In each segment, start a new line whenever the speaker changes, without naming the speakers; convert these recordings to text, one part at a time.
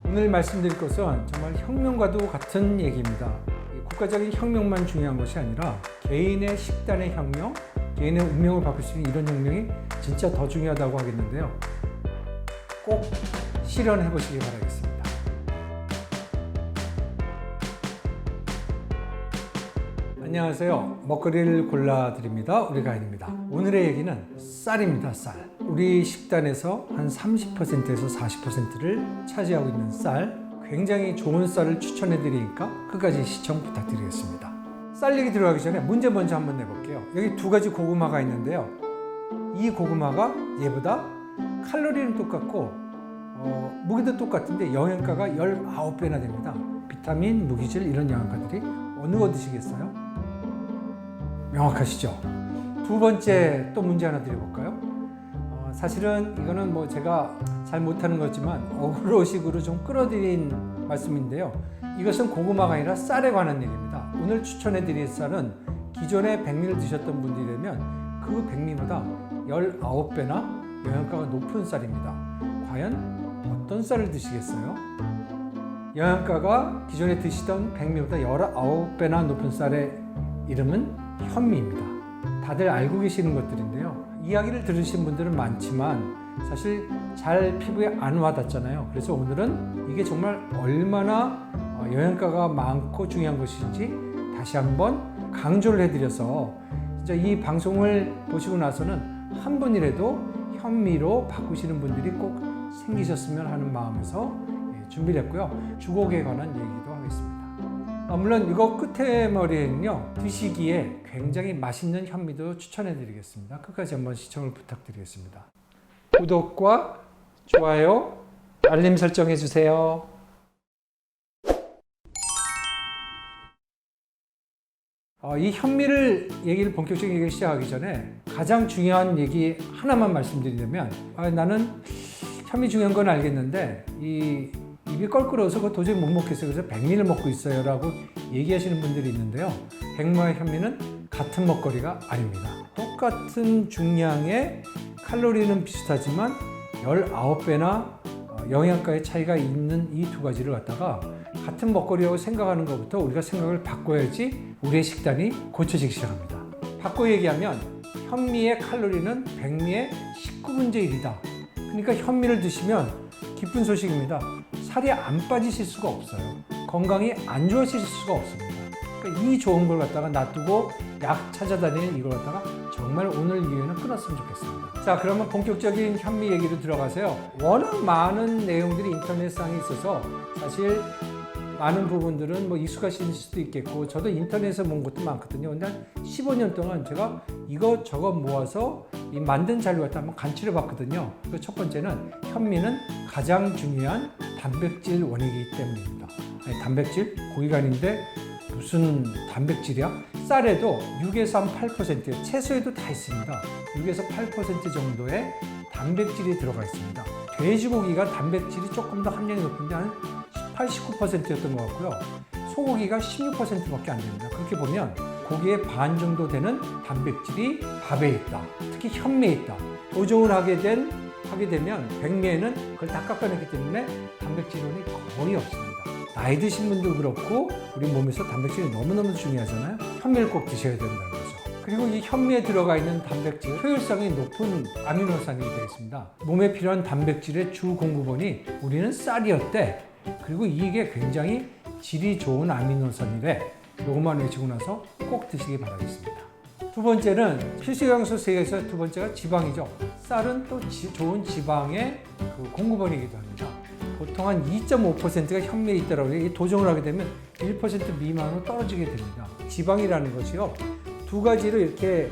오늘 말씀드릴 것은 정말 혁명과도 같은 얘기입니다. 국가적인 혁명만 중요한 것이 아니라 개인의 식단의 혁명, 개인의 운명을 바꿀 수 있는 이런 혁명이 진짜 더 중요하다고 하겠는데요. 꼭 실현해 보시기 바라겠습니다. 안녕하세요. 먹거리를 골라드립니다. 우리 가인입니다. 오늘의 얘기는 쌀입니다. 쌀. 우리 식단에서 한 30%에서 40%를 차지하고 있는 쌀. 굉장히 좋은 쌀을 추천해 드리니까 끝까지 시청 부탁드리겠습니다. 쌀 얘기 들어가기 전에 문제 먼저 한번 내볼게요. 여기 두 가지 고구마가 있는데요. 이 고구마가 얘보다 칼로리는 똑같고 무게도 똑같은데 영양가가 19배나 됩니다. 비타민, 무기질 이런 영양가들이 어느 거 드시겠어요? 명확하시죠? 두 번째 또 문제 하나 드려볼까요? 사실은 이거는 제가 잘 못하는 거지만 어그로식으로 좀 끌어들인 말씀인데요. 이것은 고구마가 아니라 쌀에 관한 얘기입니다. 오늘 추천해 드릴 쌀은 기존에 백미를 드셨던 분들이라면 그 백미보다 19배나 영양가가 높은 쌀입니다. 과연 어떤 쌀을 드시겠어요? 영양가가 기존에 드시던 백미보다 19배나 높은 쌀의 이름은 현미입니다. 다들 알고 계시는 것들인데요. 이야기를 들으신 분들은 많지만 사실 잘 피부에 안 와닿잖아요. 그래서 오늘은 이게 정말 얼마나 영양가가 많고 중요한 것인지 다시 한번 강조를 해드려서 진짜 이 방송을 보시고 나서는 한 분이라도 현미로 바꾸시는 분들이 꼭 생기셨으면 하는 마음에서 준비를 했고요. 주곡에 관한 얘기도 하겠습니다. 물론 이거 끝에 머리에는요, 드시기에 굉장히 맛있는 현미도 추천해 드리겠습니다. 끝까지 한번 시청을 부탁드리겠습니다. 구독과 좋아요, 알림 설정해 주세요. 이 현미를 얘기를 본격적인 얘기를 시작하기 전에 가장 중요한 얘기 하나만 말씀드리려면 나는 현미 중요한 건 알겠는데 입이 껄끄러워서 그거 도저히 못 먹겠어요. 그래서 백미를 먹고 있어요 라고 얘기하시는 분들이 있는데요. 백미와 현미는 같은 먹거리가 아닙니다. 똑같은 중량의 칼로리는 비슷하지만 19배나 영양가의 차이가 있는 이 두 가지를 갖다가 같은 먹거리라고 생각하는 것부터 우리가 생각을 바꿔야지 우리의 식단이 고쳐지기 시작합니다. 바꿔 얘기하면 현미의 칼로리는 백미의 19분의 1이다. 그러니까 현미를 드시면 기쁜 소식입니다. 살이 안 빠지실 수가 없어요. 건강이 안 좋아지실 수가 없습니다. 그러니까 이 좋은 걸 갖다가 놔두고 약 찾아다니는 이걸 갖다가 정말 오늘 이후에는 끊었으면 좋겠습니다. 자, 그러면 본격적인 현미 얘기로 들어가세요. 워낙 많은 내용들이 인터넷상에 있어서 사실 많은 부분들은 익숙하실 수도 있겠고 저도 인터넷에서 본 것도 많거든요. 근데 한 15년 동안 제가 이것저것 모아서 이 만든 자료 갖다 한번 간추려 봤거든요. 그 첫 번째는 현미는 가장 중요한 단백질 원액이기 때문입니다. 아니, 단백질? 고기가 아닌데 무슨 단백질이야? 쌀에도 6에서 한 8%, 채소에도 다 있습니다. 6에서 8% 정도의 단백질이 들어가 있습니다. 돼지고기가 단백질이 조금 더 함량이 높은데 한 18, 19%였던 것 같고요. 소고기가 16%밖에 안 됩니다. 그렇게 보면 고기의 반 정도 되는 단백질이 밥에 있다. 특히 현미에 있다. 도정을 하게 되면 백미에는 그걸 다 깎아냈기 때문에 단백질원이 거의 없습니다. 나이 드신 분도 그렇고 우리 몸에서 단백질이 너무너무 중요하잖아요. 현미를 꼭 드셔야 된다는 거죠. 그리고 이 현미에 들어가 있는 단백질, 효율성이 높은 아미노산이 되겠습니다. 몸에 필요한 단백질의 주 공급원이 우리는 쌀이었대. 그리고 이게 굉장히 질이 좋은 아미노산이래. 요것만 외치고 나서 꼭 드시기 바라겠습니다. 두 번째는 필수 영양소 3개에서 두 번째가 지방이죠. 쌀은 또 좋은 지방의 공급원이기도 합니다. 보통 한 2.5%가 현미에 있더라고요. 이 도정을 하게 되면 1% 미만으로 떨어지게 됩니다. 지방이라는 것이요. 두 가지로 이렇게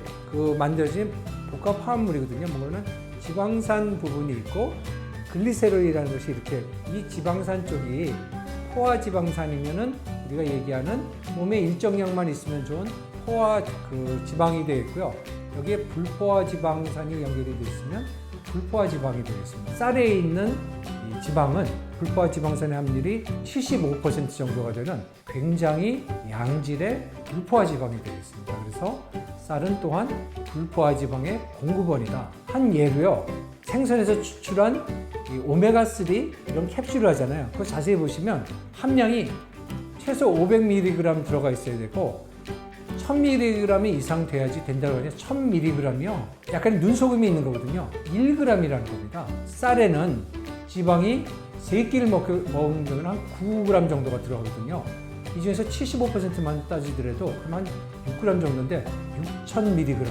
만들어진 복합 화합물이거든요. 뭐냐면 지방산 부분이 있고 글리세롤이라는 것이 이렇게 이 지방산 쪽이 포화지방산이면은 우리가 얘기하는 몸에 일정량만 있으면 좋은 포화 지방이 되겠고요. 여기에 불포화지방산이 연결이 되어 있으면 불포화지방이 되겠습니다. 쌀에 있는 이 지방은 불포화지방산의 함률이 75% 정도가 되는 굉장히 양질의 불포화지방이 되겠습니다. 그래서 쌀은 또한 불포화 지방의 공급원이다. 한 예로요. 생선에서 추출한 이 오메가3 이런 캡슐을 하잖아요. 그거 자세히 보시면 함량이 최소 500mg 들어가 있어야 되고 1000mg 이상 돼야지 된다고 하냐. 1000mg이요. 약간 눈속임이 있는 거거든요. 1g이라는 겁니다. 쌀에는 지방이 3끼를 먹으면 한 9g 정도가 들어가거든요. 이 중에서 75%만 따지더라도 한 6g 정도인데 6000mg입니다.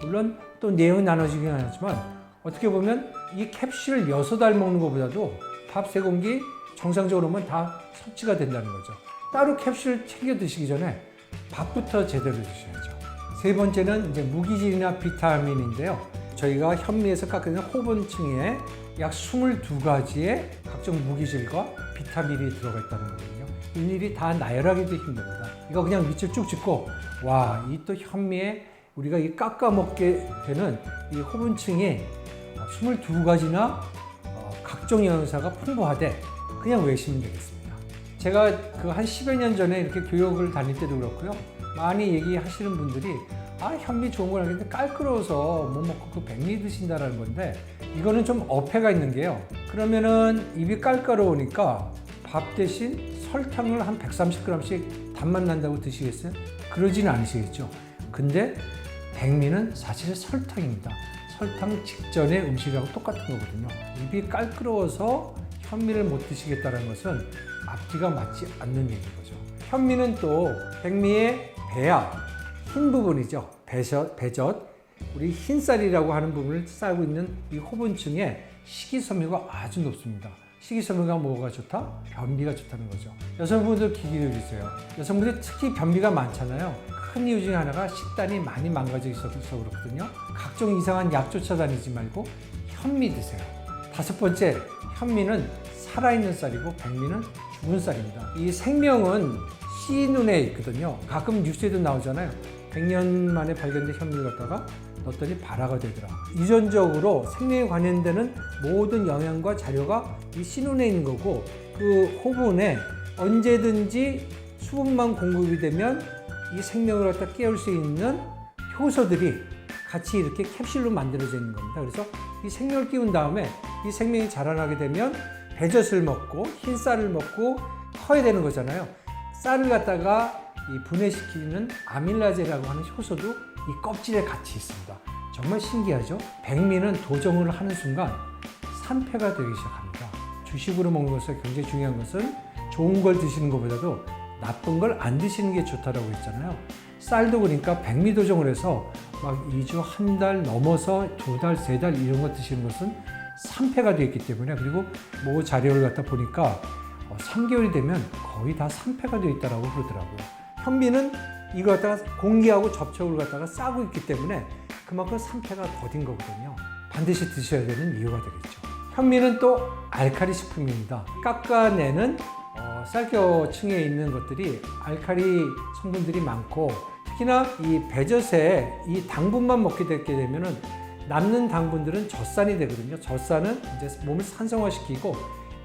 물론 또 내용이 나눠지긴 하지만 어떻게 보면 이 캡슐 6알 먹는 것보다도 밥 3공기 정상적으로 보면 다 섭취가 된다는 거죠. 따로 캡슐 챙겨 드시기 전에 밥부터 제대로 드셔야죠. 세 번째는 이제 무기질이나 비타민인데요. 저희가 현미에서 깎는 호분층에 약 22가지의 각종 무기질과 비타민이 들어가 있다는 거거든요. 일일이 다 나열하기도 힘듭니다. 이거 그냥 밑줄 쭉 짚고 와, 이 또 현미에 우리가 이 깎아 먹게 되는 이 호분층이 22가지나 각종 영양사가 풍부하대. 그냥 외우시면 되겠습니다. 제가 그 한 10여 년 전에 이렇게 교육을 다닐 때도 그렇고요. 많이 얘기하시는 분들이 현미 좋은 걸 알겠는데 깔끔해서 못 먹고 그 백미 드신다는 건데 이거는 좀 어폐가 있는 게요. 그러면은 입이 깔깔어오니까 밥 대신 설탕을 한 130g씩 단맛 난다고 드시겠어요? 그러지는 않으시겠죠. 근데 백미는 사실 설탕입니다. 설탕 직전의 음식하고 똑같은 거거든요. 입이 깔끔해서 현미를 못 드시겠다는 것은 앞뒤가 맞지 않는 얘기인 거죠. 현미는 또 백미의 배야, 흰 부분이죠. 배젓, 우리 흰쌀이라고 하는 부분을 싸고 있는 이 호분층에 식이섬유가 아주 높습니다. 식이섬유가 뭐가 좋다? 변비가 좋다는 거죠. 여성분들 귀 기울이세요. 여성분들 특히 변비가 많잖아요. 큰 이유 중에 하나가 식단이 많이 망가져 있어서 그렇거든요. 각종 이상한 약 쫓아다니지 말고 현미 드세요. 5번째, 현미는 살아있는 쌀이고 백미는 죽은 쌀입니다. 이 생명은 씨 눈에 있거든요. 가끔 뉴스에도 나오잖아요. 100년 만에 발견된 현미를 갖다가 넣었더니 발화가 되더라. 유전적으로 생명에 관련되는 모든 영양과 자료가 이 씨눈에 있는 거고 그 호분에 언제든지 수분만 공급이 되면 이 생명을 갖다 깨울 수 있는 효소들이 같이 이렇게 캡슐로 만들어져 있는 겁니다. 그래서 이 생명을 띄운 다음에 이 생명이 자라나게 되면 배젓을 먹고 흰 쌀을 먹고 커야 되는 거잖아요. 쌀을 갖다가 이 분해시키는 아밀라제라고 하는 효소도 이 껍질에 같이 있습니다. 정말 신기하죠? 백미는 도정을 하는 순간 산패가 되기 시작합니다. 주식으로 먹는 것에서 굉장히 중요한 것은 좋은 걸 드시는 것보다도 나쁜 걸 안 드시는 게 좋다라고 했잖아요. 쌀도 그러니까 백미 도정을 해서 막 2주, 한 달 넘어서 2달, 3달 이런 거 드시는 것은 산패가 되어 있기 때문에 그리고 뭐 자료를 갖다 보니까 3개월이 되면 거의 다 산패가 되어 있다라고 그러더라고요. 현미는 이거 갖다가 공기하고 접촉을 갖다가 싸고 있기 때문에 그만큼 산패가 더딘 거거든요. 반드시 드셔야 되는 이유가 되겠죠. 현미는 또 알칼리 식품입니다. 깎아내는 쌀겨층에 있는 것들이 알칼리 성분들이 많고 특히나 이 배젓에 이 당분만 먹게 되면은 남는 당분들은 젖산이 되거든요. 젖산은 이제 몸을 산성화시키고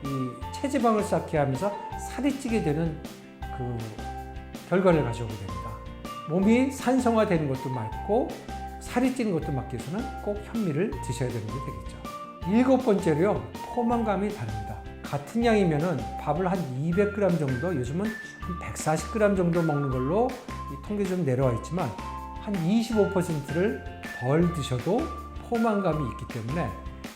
이 체지방을 쌓게 하면서 살이 찌게 되는 그 결과를 가져오게 됩니다. 몸이 산성화되는 것도 맞고 살이 찌는 것도 막기 위해서는 꼭 현미를 드셔야 되는 게 되겠죠. 7번째로요. 포만감이 다릅니다. 같은 양이면은 밥을 한 200g 정도, 요즘은 한 140g 정도 먹는 걸로 이 통계 좀 내려와 있지만 한 25%를 덜 드셔도 포만감이 있기 때문에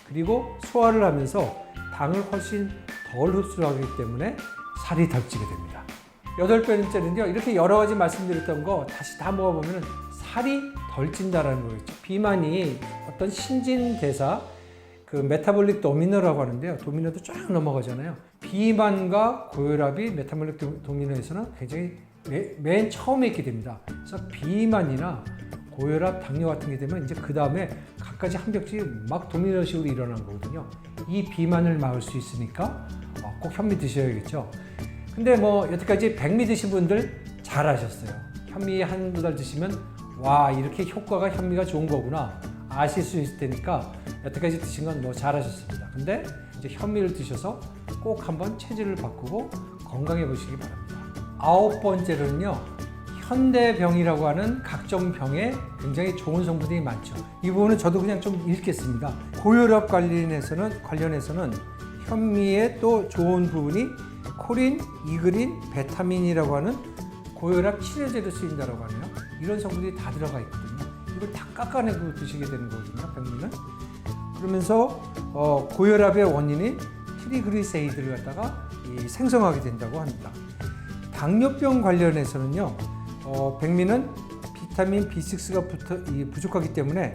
그리고 소화를 하면서 당을 훨씬 덜 흡수하기 때문에 살이 덜 찌게 됩니다. 8번째는요. 이렇게 여러 가지 말씀드렸던 거 다시 다 모아보면 살이 덜 찐다라는 거겠죠. 비만이 어떤 신진대사 그 메타볼릭 도미노라고 하는데요. 도미노도 쫙 넘어가잖아요. 비만과 고혈압이 메타볼릭 도미노에서는 굉장히 맨 처음에 있게 됩니다. 그래서 비만이나 고혈압, 당뇨 같은 게 되면 이제 그 다음에 각가지 한 벽씩 막 도미노식으로 일어나는 거거든요. 이 비만을 막을 수 있으니까 꼭 현미 드셔야겠죠. 근데 뭐 여태까지 백미 드신 분들 잘하셨어요. 현미 한두 달 드시면 와, 이렇게 효과가 현미가 좋은 거구나 아실 수 있을 테니까 여태까지 드신 건 뭐 잘하셨습니다. 근데 이제 현미를 드셔서 꼭 한번 체질을 바꾸고 건강해 보시기 바랍니다. 9번째로는요. 현대병이라고 하는 각종 병에 굉장히 좋은 성분이 많죠. 이 부분은 저도 그냥 좀 읽겠습니다. 고혈압 관련해서는 현미의 또 좋은 부분이 콜린, 이글린, 베타민이라고 하는 고혈압 치료제로 쓰인다고 하네요. 이런 성분이 다 들어가 있거든요. 이걸 다 깎아내고 드시게 되는 거거든요, 백미는. 그러면서 고혈압의 원인인 트리그리세이드를 갖다가 생성하게 된다고 합니다. 당뇨병 관련해서는요, 백미는 비타민 B6가 부족하기 때문에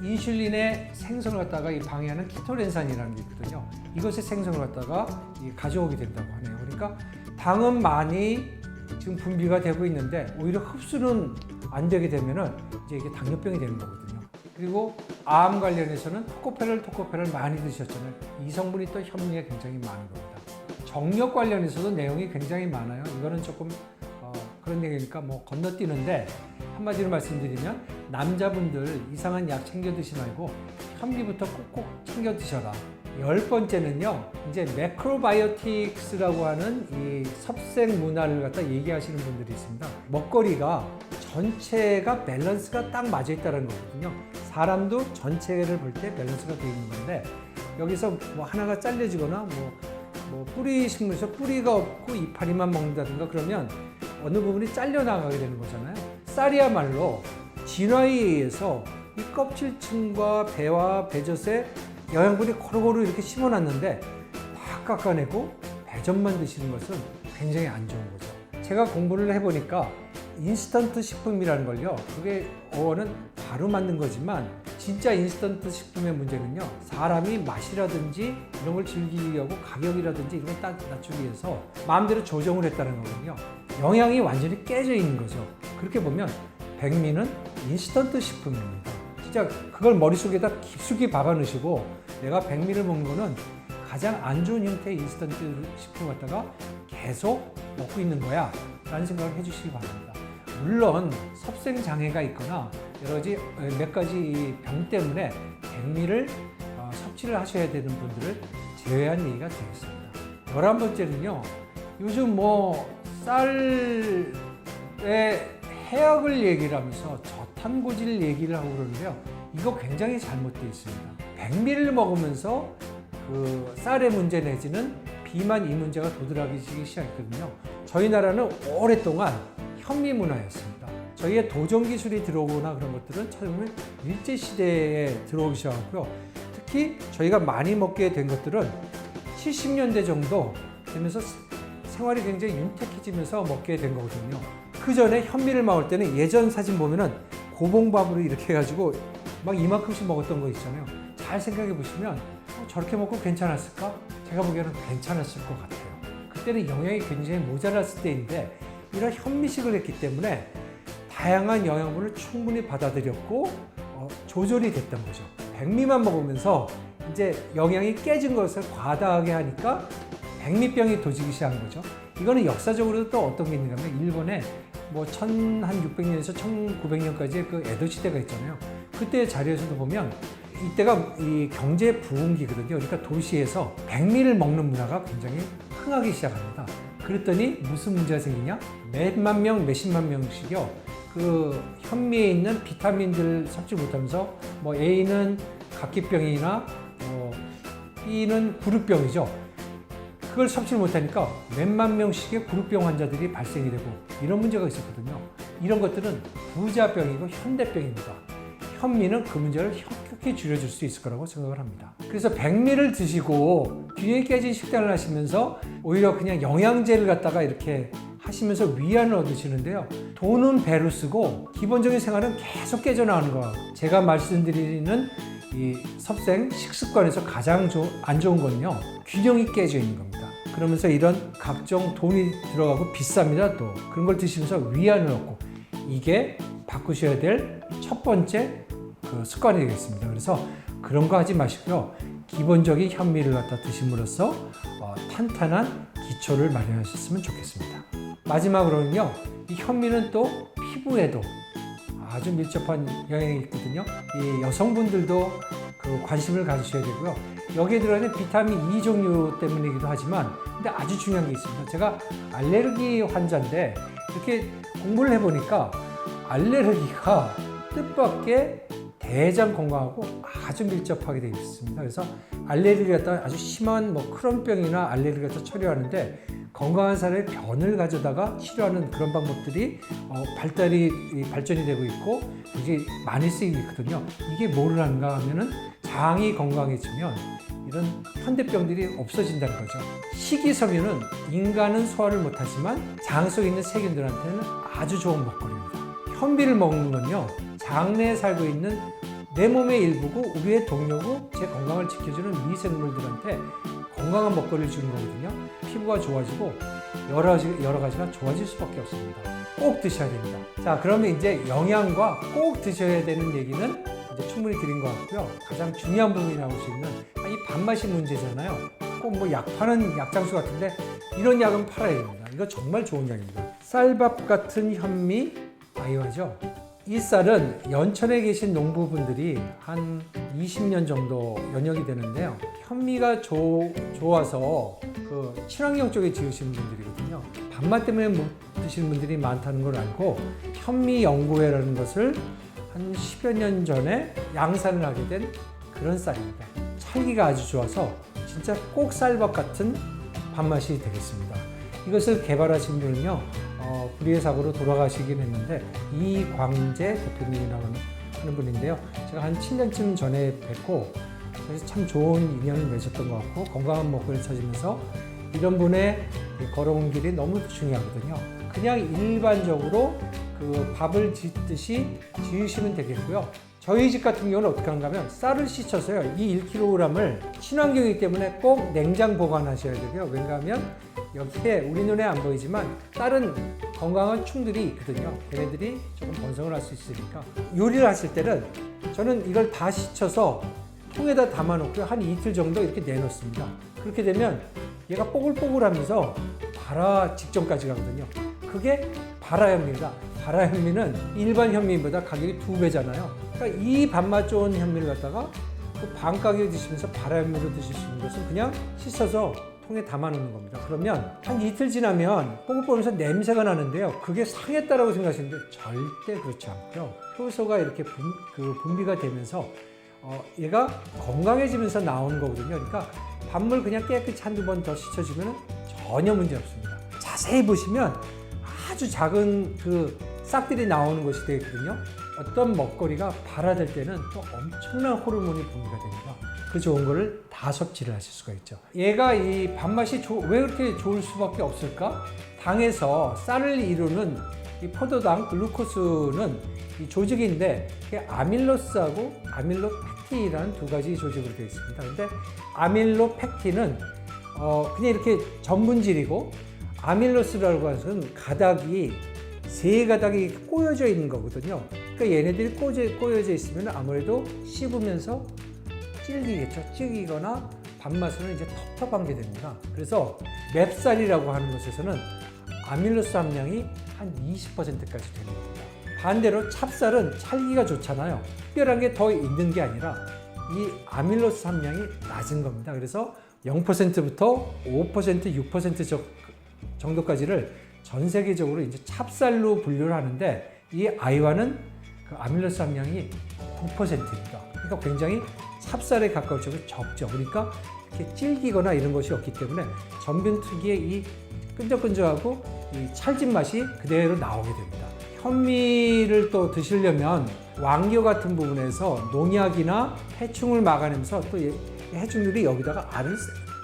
인슐린의 생성을 갖다가 방해하는 키토렌산이라는 게 있거든요. 이것의 생성을 갖다가 가져오게 된다고 하네요. 그러니까 당은 많이 지금 분비가 되고 있는데 오히려 흡수는 안 되게 되면은 이제 이게 당뇨병이 되는 거거든요. 그리고 암 관련해서는 토코페롤 많이 드셨잖아요. 이 성분이 또 현미에 굉장히 많은 겁니다. 정력 관련해서도 내용이 굉장히 많아요. 이거는 조금 그런 얘기니까 뭐 건너뛰는데 한마디로 말씀드리면 남자분들 이상한 약 챙겨 드시지 말고 현미부터 꼭꼭 챙겨 드셔라. 10번째는요, 이제 매크로바이오틱스라고 하는 이 섭생 문화를 갖다 얘기하시는 분들이 있습니다. 먹거리가 전체가 밸런스가 딱 맞아 있다는 거거든요. 사람도 전체를 볼 때 밸런스가 되어 있는 건데 여기서 뭐 하나가 잘려지거나 뭐 뿌리 식물에서 뿌리가 없고 이파리만 먹는다든가 그러면 어느 부분이 잘려나가게 되는 거잖아요. 쌀이야말로 진화에 의해서 이 껍질층과 배와 배젖에 영양분이 고루고루 이렇게 심어놨는데 다 깎아내고 배젖만 드시는 것은 굉장히 안 좋은 거죠. 제가 공부를 해보니까 인스턴트 식품이라는 걸요, 그게 어원은 바로 만든 거지만 진짜 인스턴트 식품의 문제는요, 사람이 맛이라든지 이런 걸 즐기려고 가격이라든지 이런 걸 딱 낮추기 위해서 마음대로 조정을 했다는 거거든요. 영양이 완전히 깨져 있는 거죠. 그렇게 보면 백미는 인스턴트 식품입니다. 진짜 그걸 머릿속에다 깊숙이 박아 넣으시고 내가 백미를 먹는 거는 가장 안 좋은 형태의 인스턴트 식품 갖다가 계속 먹고 있는 거야 라는 생각을 해주시기 바랍니다. 물론 섭생 장애가 있거나 몇 가지 병 때문에 백미를 섭취를 하셔야 되는 분들을 제외한 얘기가 되겠습니다. 11번째는요, 요즘 쌀의 해악을 얘기를 하면서 저탄고지를 얘기를 하고 그러는데요, 이거 굉장히 잘못되어 있습니다. 백미를 먹으면서 그 쌀의 문제 내지는 비만 이 문제가 도드라지기 시작했거든요. 저희 나라는 오랫동안 현미 문화였습니다. 저희의 도전 기술이 들어오거나 그런 것들은 처음에 일제시대에 들어오기 시작하고요. 특히 저희가 많이 먹게 된 것들은 70년대 정도 되면서 생활이 굉장히 윤택해지면서 먹게 된 거거든요. 그 전에 현미를 먹을 때는 예전 사진 보면은 고봉밥으로 이렇게 해가지고 막 이만큼씩 먹었던 거 있잖아요. 잘 생각해 보시면 저렇게 먹고 괜찮았을까? 제가 보기에는 괜찮았을 것 같아요. 그때는 영양이 굉장히 모자랐을 때인데 이런 현미식을 했기 때문에 다양한 영양분을 충분히 받아들였고 조절이 됐던 거죠. 백미만 먹으면서 이제 영양이 깨진 것을 과다하게 하니까 백미병이 도지기 시작한 거죠. 이거는 역사적으로도 또 어떤 게 있냐면 일본에 뭐 1600년에서 1900년까지의 그 에도 시대가 있잖아요. 그때 자료에서도 보면 이때가 이 경제 부흥기거든요. 그러니까 도시에서 백미를 먹는 문화가 굉장히 흥하기 시작합니다. 그랬더니 무슨 문제가 생기냐? 몇만 명, 몇십만 명씩요. 그 현미에 있는 비타민들 섭취 못하면서 뭐 A는 각기병이나 B는 구루병이죠. 그걸 섭취를 못하니까 몇만 명씩의 구루병 환자들이 발생이 되고 이런 문제가 있었거든요. 이런 것들은 부자병이고 현대병입니다. 현미는 그 문제를 현격히 줄여줄 수 있을 거라고 생각을 합니다. 그래서 백미를 드시고 균형이 깨진 식단을 하시면서 오히려 그냥 영양제를 갖다가 이렇게 하시면서 위안을 얻으시는데요. 돈은 배로 쓰고 기본적인 생활은 계속 깨져나가는 거예요. 제가 말씀드리는 이 섭생 식습관에서 가장 안 좋은 건요, 균형이 깨져 있는 겁니다. 그러면서 이런 각종 돈이 들어가고 비쌉니다. 또 그런 걸 드시면서 위안을 얻고, 이게 바꾸셔야 될 첫 번째 그 습관이 되겠습니다. 그래서 그런 거 하지 마시고요, 기본적인 현미를 갖다 드심으로써 탄탄한 기초를 마련하셨으면 좋겠습니다. 마지막으로는요, 이 현미는 또 피부에도 아주 밀접한 영향이 있거든요. 이 여성분들도 그 관심을 가지셔야 되고요. 여기에 들어있는 비타민 E 종류 때문이기도 하지만 근데 아주 중요한 게 있습니다. 제가 알레르기 환자인데 이렇게 공부를 해보니까 알레르기가 뜻밖의 대장 건강하고 아주 밀접하게 되어 있습니다. 그래서 알레르기 같은 아주 심한 크론병이나 알레르기 같은 처리하는데 건강한 사람의 변을 가져다가 치료하는 그런 방법들이 발전이 되고 있고 이게 많이 쓰이고 있거든요. 이게 뭐를 하는가 하면은 장이 건강해지면 이런 현대병들이 없어진다는 거죠. 식이섬유는 인간은 소화를 못하지만 장 속에 있는 세균들한테는 아주 좋은 먹거리입니다. 현미를 먹는 건요, 장내에 살고 있는 내 몸의 일부고 우리의 동료고 제 건강을 지켜주는 미생물들한테 건강한 먹거리를 주는 거거든요. 피부가 좋아지고 여러 가지가 좋아질 수밖에 없습니다. 꼭 드셔야 됩니다. 자, 그러면 이제 영양과 꼭 드셔야 되는 얘기는 이제 충분히 드린 것 같고요. 가장 중요한 부분이 나올 수 있는 이 밥맛이 문제잖아요. 꼭 약 파는 약장수 같은데 이런 약은 팔아야 됩니다. 이거 정말 좋은 약입니다. 쌀밥 같은 현미 아이와죠. 이 쌀은 연천에 계신 농부분들이 한 20년 정도 연역이 되는데요. 현미가 좋아서 그 친환경 쪽에 지으시는 분들이거든요. 밥맛 때문에 못 드시는 분들이 많다는 걸 알고 현미연구회라는 것을 한 10여 년 전에 양산을 하게 된 그런 쌀입니다. 찰기가 아주 좋아서 진짜 꼭 쌀밥 같은 밥맛이 되겠습니다. 이것을 개발하신 분은요, 불의의 사고로 돌아가시긴 했는데 이광재 대표님이라고 하는 분인데요. 제가 한 7년쯤 전에 뵙고 그래서 참 좋은 인연을 맺었던 것 같고 건강한 먹거리를 찾으면서 이런 분의 걸어온 길이 너무 중요하거든요. 그냥 일반적으로 그 밥을 짓듯이 지으시면 되겠고요. 저희 집 같은 경우는 어떻게 하는가 하면 쌀을 씻어서요. 이 1kg을 친환경이기 때문에 꼭 냉장 보관하셔야 되고요. 왜냐하면 여기에 우리 눈에 안 보이지만 쌀은 건강한 충들이 있거든요. 걔네들이 조금 번성을 할 수 있으니까 요리를 하실 때는 저는 이걸 다 씻어서 통에다 담아 놓고 한 이틀 정도 이렇게 내놓습니다. 그렇게 되면 얘가 뽀글뽀글하면서 발화 직전까지 가거든요. 그게 발화현미입니다. 발화현미는 일반 현미보다 가격이 2배잖아요. 그러니까 이 밥맛 좋은 현미를 갖다가 그 반 가격에 드시면서 발화현미로 드실 수 있는 것은 그냥 씻어서 통에 담아 놓는 겁니다. 그러면 한 이틀 지나면 뽀글뽀글하면서 냄새가 나는데요. 그게 상했다라고 생각하시는데 절대 그렇지 않고요. 효소가 이렇게 분비가 되면서 얘가 건강해지면서 나오는 거거든요. 그러니까 밥물 그냥 깨끗이 한두 번 더 씻어주면 전혀 문제 없습니다. 자세히 보시면 아주 작은 그 싹들이 나오는 것이 되거든요. 어떤 먹거리가 발화될 때는 또 엄청난 호르몬이 분비가 됩니다. 그 좋은 거를 다 섭취를 하실 수가 있죠. 얘가 이 밥맛이 왜 그렇게 좋을 수밖에 없을까? 당에서 쌀을 이루는 이 포도당 글루코스는 이 조직인데 그게 아밀로스하고 아밀로펙틴이라는 두 가지 조직으로 되어 있습니다. 근데 아밀로펙틴은 그냥 이렇게 전분질이고 아밀로스라고 하는 것은 가닥이 세 가닥이 꼬여져 있는 거거든요. 그러니까 얘네들이 꼬여져 있으면 아무래도 씹으면서 질기겠죠. 질기거나 밥맛은 이제 텁텁한 게 됩니다. 그래서 맵쌀이라고 하는 것에서는 아밀로스 함량이 한 20%까지 되는 겁니다. 반대로 찹쌀은 찰기가 좋잖아요. 특별한 게 더 있는 게 아니라 이 아밀로스 함량이 낮은 겁니다. 그래서 0%부터 5%, 6% 정도까지를 전 세계적으로 이제 찹쌀로 분류를 하는데 이 아이와는 그 아밀로스 함량이 9%입니다. 그러니까 굉장히 찹쌀에 가까울 정도로 적죠. 그러니까 이렇게 질기거나 이런 것이 없기 때문에 전분 특유의 이 끈적끈적하고 이 찰진 맛이 그대로 나오게 됩니다. 현미를 또 드시려면 왕겨 같은 부분에서 농약이나 해충을 막아내면서 또 해충들이 여기다가 알을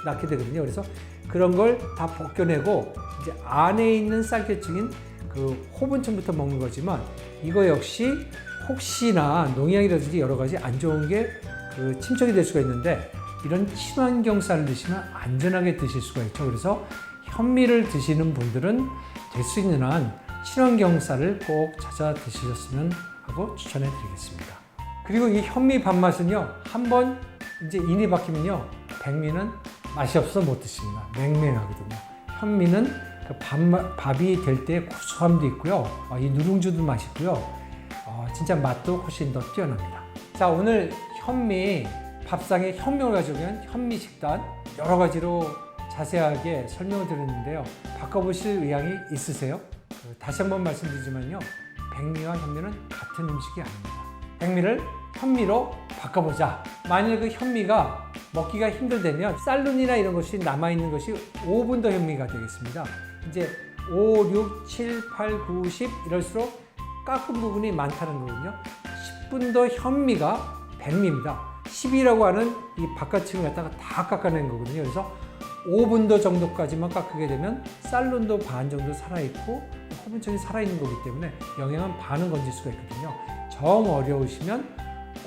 낳게 되거든요. 그래서 그런 걸 다 벗겨내고 이제 안에 있는 쌀겨층인 그 호분층부터 먹는 거지만 이거 역시 혹시나 농약이라든지 여러 가지 안 좋은 게 그 침착이 될 수가 있는데 이런 친환경 쌀을 드시면 안전하게 드실 수가 있죠. 그래서 현미를 드시는 분들은 될 수 있는 한 친환경 쌀을 꼭 찾아 드시셨으면 하고 추천해 드리겠습니다. 그리고 이 현미 밥맛은요, 한번 이제 인이 박히면요, 백미는 맛이 없어 못 드십니다. 맹맹하거든요. 현미는 그 밥이 될 때 구수함도 있고요. 이 누룽지도 맛있고요. 진짜 맛도 훨씬 더 뛰어납니다. 자, 오늘 현미 밥상에 혁명을 가져오는 현미 식단 여러 가지로 자세하게 설명을 드렸는데요. 바꿔보실 의향이 있으세요? 다시 한번 말씀드리지만요. 백미와 현미는 같은 음식이 아닙니다. 백미를 현미로 바꿔보자. 만일 그 현미가 먹기가 힘들다면 쌀눈이나 이런 것이 남아있는 것이 5분 더 현미가 되겠습니다. 이제 5, 6, 7, 8, 9, 10 이럴수록 깎은 부분이 많다는 거거든요. 10분 더 현미가 백미입니다. 10이라고 하는 이 바깥층을 갖다가 다 깎아낸 거거든요. 그래서 5분 더 정도까지만 깎게 되면 쌀눈도 반 정도 살아있고 화분층이 살아있는 거기 때문에 영양은 반은 건질 수가 있거든요. 정 어려우시면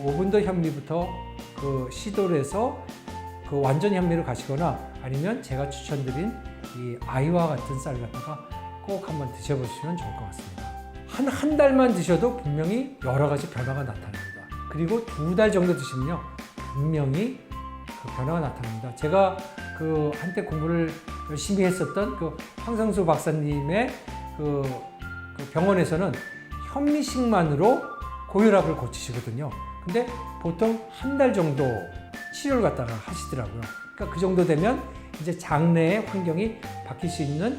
5분 더 현미부터 시도를 해서 완전 현미로 가시거나 아니면 제가 추천드린 이 아이와 같은 쌀 갖다가 꼭 한번 드셔보시면 좋을 것 같습니다. 한 달만 드셔도 분명히 여러 가지 변화가 나타납니다. 그리고 2달 정도 드시면요 분명히 변화가 나타납니다. 제가 한때 공부를 열심히 했었던 황성수 박사님의 병원에서는 현미식만으로 고혈압을 고치시거든요. 근데 보통 한 달 정도 치료를 갖다가 하시더라고요. 그러니까 그 정도 되면 이제 장내의 환경이 바뀔 수 있는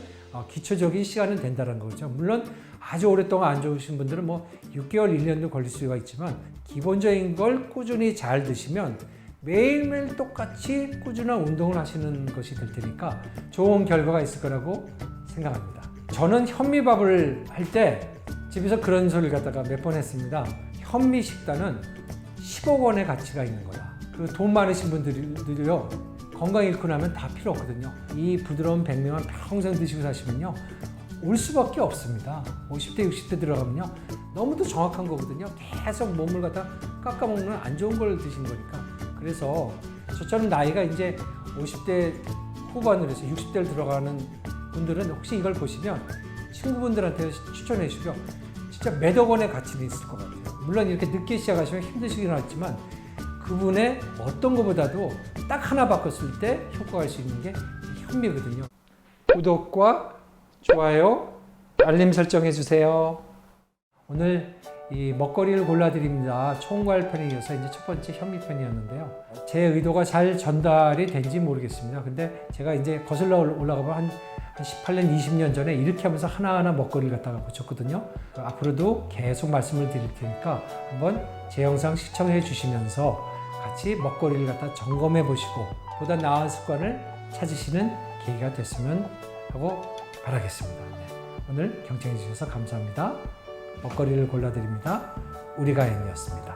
기초적인 시간은 된다는 거죠. 물론 아주 오랫동안 안 좋으신 분들은 6개월, 1년도 걸릴 수가 있지만 기본적인 걸 꾸준히 잘 드시면 매일매일 똑같이 꾸준한 운동을 하시는 것이 될 테니까 좋은 결과가 있을 거라고 생각합니다. 저는 현미밥을 할 때 집에서 그런 소리를 갖다가 몇 번 했습니다. 현미 식단은 10억 원의 가치가 있는 거다. 돈 많으신 분들이요 건강 잃고 나면 다 필요 없거든요. 이 부드러운 백미만 평생 드시고 사시면요 올 수밖에 없습니다. 50대, 60대 들어가면요 너무도 정확한 거거든요. 계속 몸을 갖다 깎아먹는 안 좋은 걸 드신 거니까. 그래서 저처럼 나이가 이제 50대 후반으로 해서 60대를 들어가는 분들은 혹시 이걸 보시면 친구분들한테 추천해 주시고요. 진짜 몇억 원의 가치는 있을 것 같아요. 물론 이렇게 늦게 시작하시면 힘드시긴 하지만 그분의 어떤 것보다도 딱 하나 바꿨을 때 효과가 갈 수 있는 게 현미거든요. 구독과 좋아요, 알림 설정해 주세요. 오늘 이 먹거리를 골라드립니다. 총괄편에 이어서 이제 첫 번째 현미편이었는데요. 제 의도가 잘 전달이 된지 모르겠습니다. 근데 제가 이제 거슬러 올라가면 한 18년, 20년 전에 이렇게 하면서 하나하나 먹거리를 갖다가 고쳤거든요. 앞으로도 계속 말씀을 드릴 테니까 한번 제 영상 시청해 주시면서 같이 먹거리를 갖다 점검해 보시고 보다 나은 습관을 찾으시는 계기가 됐으면 하고 바라겠습니다. 오늘 경청해 주셔서 감사합니다. 먹거리를 골라드립니다. 우리가 N이었습니다.